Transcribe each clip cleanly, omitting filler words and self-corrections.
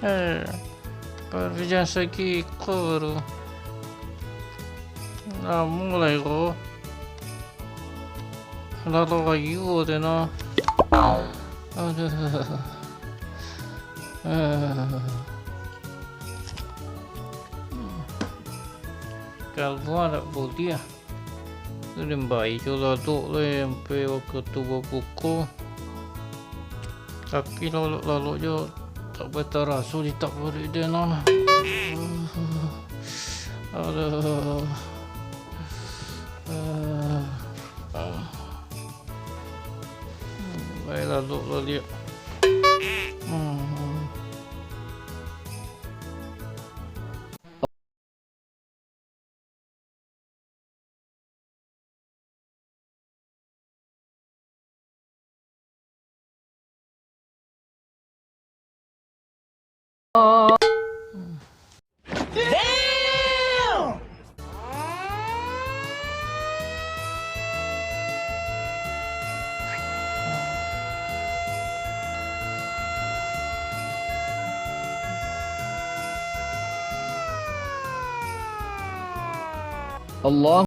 Kerja sekikur. Mulai ko. Lalu kayu deh no. Kalau ada boleh. Jadi baik kalau tu le sampai waktu tu buku. Tapi lalu je tak berterasa di tak boleh dia no. Aduh. Baiklah lalu dia. Allah.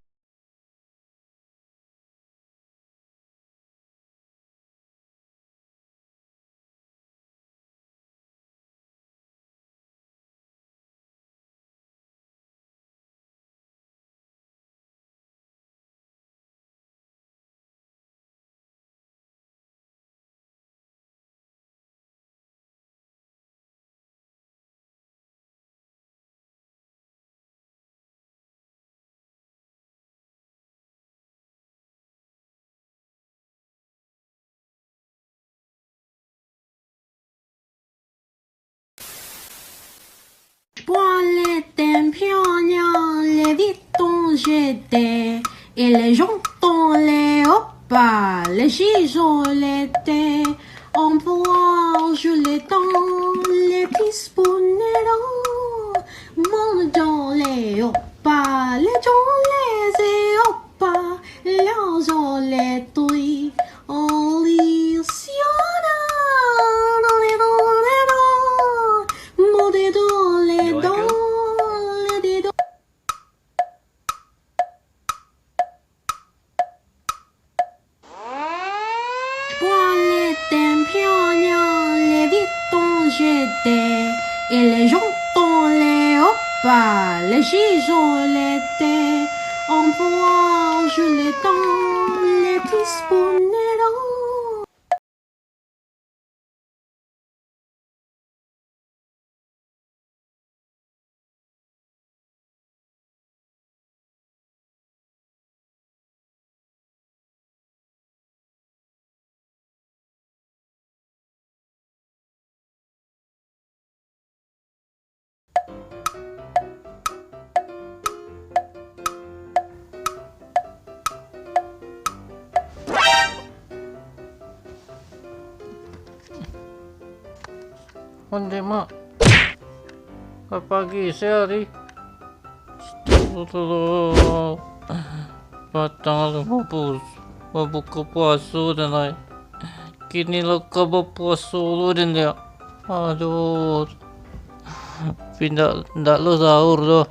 Poil était piano, les vitons j'étais, et les jantons les opas, les chisos l'été, on pourra jouer les temps, les petits bonnerons, mon dans les opas, les gens les opas, les gens les touilles, on les siona, dans les mon dedo les dents, les dedos. Poil était piano, les vitons j'étais, et les jantons les opas, les chisos l'été, on pourra jouer les temps, les petits bonnerons. Onde mak? Pagi sehari. Tolong. Batang lu buka puasa dan lain. Kini lo kau berpuasa lu dan dia. Aduh. Pindah lo sahur tu.